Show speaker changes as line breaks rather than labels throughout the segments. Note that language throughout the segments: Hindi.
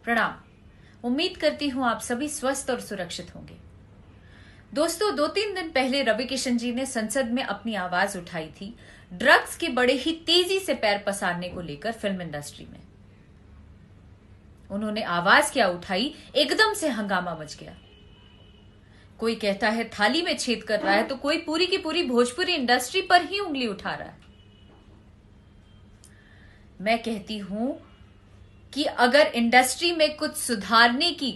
प्रणाम। उम्मीद करती हूं आप सभी स्वस्थ और सुरक्षित होंगे। दोस्तों, 2-3 दिन पहले रवि किशन जी ने संसद में अपनी आवाज उठाई थी ड्रग्स के बड़े ही तेजी से पैर पसारने को लेकर फिल्म इंडस्ट्री में। उन्होंने आवाज क्या उठाई, एकदम से हंगामा मच गया। कोई कहता है थाली में छेद कर रहा है तो कोई पूरी की पूरी भोजपुरी इंडस्ट्री पर ही उंगली उठा रहा है। मैं कहती हूं कि अगर इंडस्ट्री में कुछ सुधारने की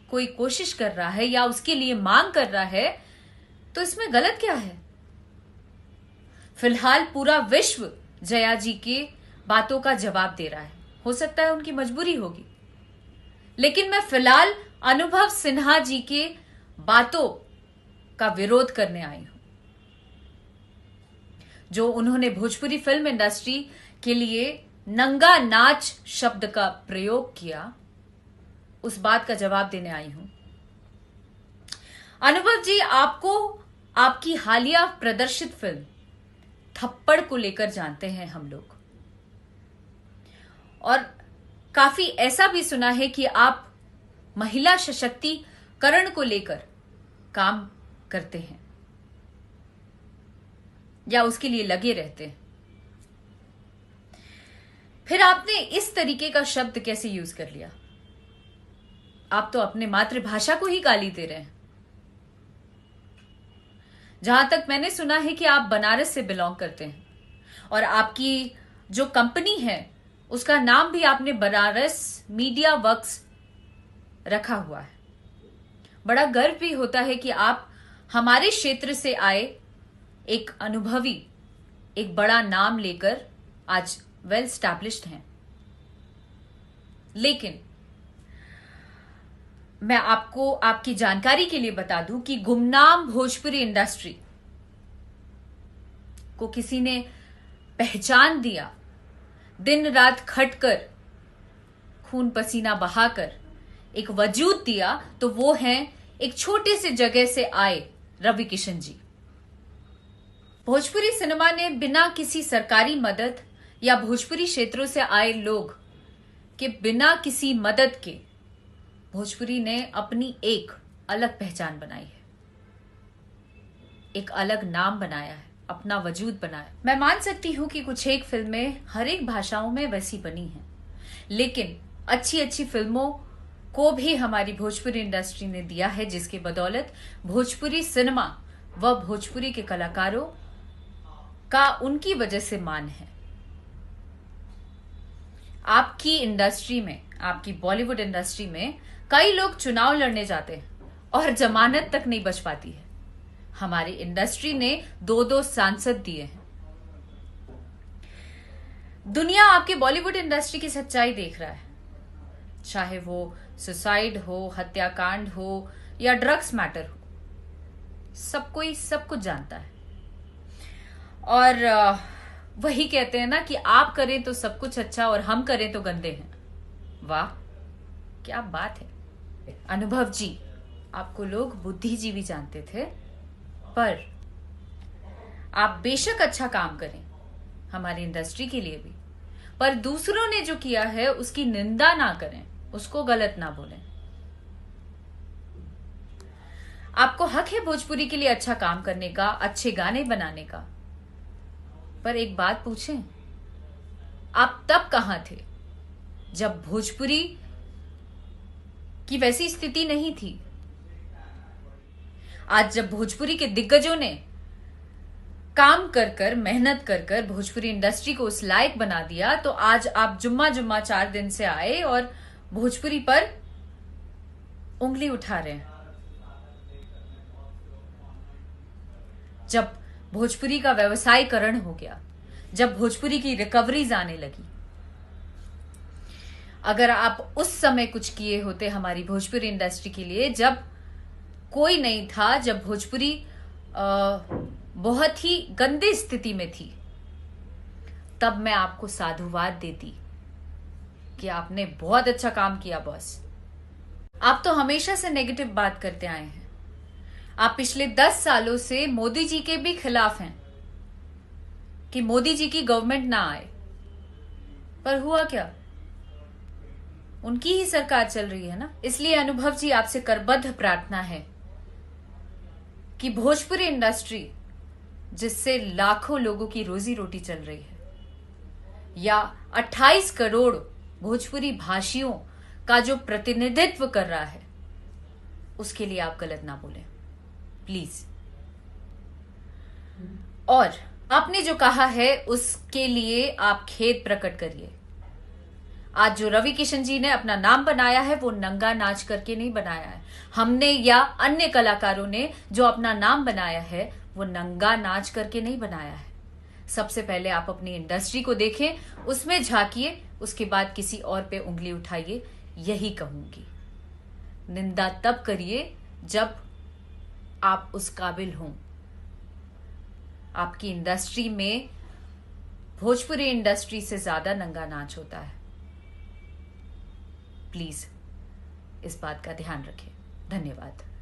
कोई कोशिश कर रहा है या उसके लिए मांग कर रहा है तो इसमें गलत क्या है। फिलहाल पूरा विश्व जया जी के बातों का जवाब दे रहा है। हो सकता है उनकी मजबूरी होगी, लेकिन मैं फिलहाल अनुभव सिन्हा जी के बातों का विरोध करने आई हूं। जो उन्होंने भोजपुरी फिल्म इंडस्ट्री के लिए नंगा नाच शब्द का प्रयोग किया, उस बात का जवाब देने आई हूं। अनुभव जी, आपको आपकी हालिया प्रदर्शित फिल्म थप्पड़ को लेकर जानते हैं हम लोग, और काफी ऐसा भी सुना है कि आप महिला सशक्तिकरण को लेकर काम करते हैं या उसके लिए लगे रहते हैं। फिर आपने इस तरीके का शब्द कैसे यूज कर लिया? आप तो अपने मातृभाषा को ही गाली दे रहे हैं। जहां तक मैंने सुना है कि आप बनारस से बिलोंग करते हैं और आपकी जो कंपनी है उसका नाम भी आपने बनारस मीडिया वर्क्स रखा हुआ है। बड़ा गर्व भी होता है कि आप हमारे क्षेत्र से आए एक अनुभवी, एक बड़ा नाम लेकर आज वेल स्टैब्लिश्ड हैं। लेकिन मैं आपको आपकी जानकारी के लिए बता दूं कि गुमनाम भोजपुरी इंडस्ट्री को किसी ने पहचान दिया, दिन रात खटकर, खून पसीना बहाकर एक वजूद दिया, तो वो हैं एक छोटे से जगह से आए रवि किशन जी। भोजपुरी सिनेमा ने बिना किसी सरकारी मदद या भोजपुरी क्षेत्रों से आए लोग के बिना किसी मदद के भोजपुरी ने अपनी एक अलग पहचान बनाई है, एक अलग नाम बनाया है, अपना वजूद बनाया। मैं मान सकती हूं कि कुछ एक फिल्में हर एक भाषाओं में वैसी बनी हैं, लेकिन अच्छी अच्छी फिल्मों को भी हमारी भोजपुरी इंडस्ट्री ने दिया है, जिसके बदौलत भोजपुरी सिनेमा व भोजपुरी के कलाकारों का उनकी वजह से मान है। आपकी इंडस्ट्री में, आपकी बॉलीवुड इंडस्ट्री में कई लोग चुनाव लड़ने जाते हैं और जमानत तक नहीं बच पाती है। हमारी इंडस्ट्री ने 2-2 सांसद दिए हैं। दुनिया आपके बॉलीवुड इंडस्ट्री की सच्चाई देख रहा है, चाहे वो सुसाइड हो, हत्याकांड हो या ड्रग्स मैटर हो, सब कोई सब कुछ जानता है। और वही कहते हैं ना कि आप करें तो सब कुछ अच्छा और हम करें तो गंदे हैं। वाह, क्या बात है। अनुभव जी, आपको लोग बुद्धिजीवी जानते थे, पर आप बेशक अच्छा काम करें हमारी इंडस्ट्री के लिए भी, पर दूसरों ने जो किया है उसकी निंदा ना करें, उसको गलत ना बोलें। आपको हक है भोजपुरी के लिए अच्छा काम करने का, अच्छे गाने बनाने का, पर एक बात पूछें, आप तब कहां थे जब भोजपुरी की वैसी स्थिति नहीं थी? आज जब भोजपुरी के दिग्गजों ने काम कर कर, मेहनत कर कर भोजपुरी इंडस्ट्री को उस लायक बना दिया, तो आज आप जुम्मा 4 दिन से आए और भोजपुरी पर उंगली उठा रहे हैं। जब भोजपुरी का व्यवसायीकरण हो गया, जब भोजपुरी की रिकवरीज आने लगी, अगर आप उस समय कुछ किए होते हमारी भोजपुरी इंडस्ट्री के लिए, जब कोई नहीं था, जब भोजपुरी बहुत ही गंदी स्थिति में थी, तब मैं आपको साधुवाद देती कि आपने बहुत अच्छा काम किया बॉस। आप तो हमेशा से नेगेटिव बात करते आए हैं। आप पिछले 10 सालों से मोदी जी के भी खिलाफ हैं कि मोदी जी की गवर्नमेंट ना आए, पर हुआ क्या? उनकी ही सरकार चल रही है ना। इसलिए अनुभव जी, आपसे करबद्ध प्रार्थना है कि भोजपुरी इंडस्ट्री, जिससे लाखों लोगों की रोजी रोटी चल रही है, या 28 करोड़ भोजपुरी भाषियों का जो प्रतिनिधित्व कर रहा है, उसके लिए आप गलत ना बोलें प्लीज। और आपने जो कहा है उसके लिए आप खेद प्रकट करिए। आज जो रवि किशन जी ने अपना नाम बनाया है वो नंगा नाच करके नहीं बनाया है। हमने या अन्य कलाकारों ने जो अपना नाम बनाया है वो नंगा नाच करके नहीं बनाया है। सबसे पहले आप अपनी इंडस्ट्री को देखें, उसमें झांकिए, उसके बाद किसी और पे उंगली उठाइए, यही कहूंगी। निंदा तब करिए जब आप उस काबिल हों। आपकी इंडस्ट्री में भोजपुरी इंडस्ट्री से ज्यादा नंगा नाच होता है। प्लीज इस बात का ध्यान रखें। धन्यवाद।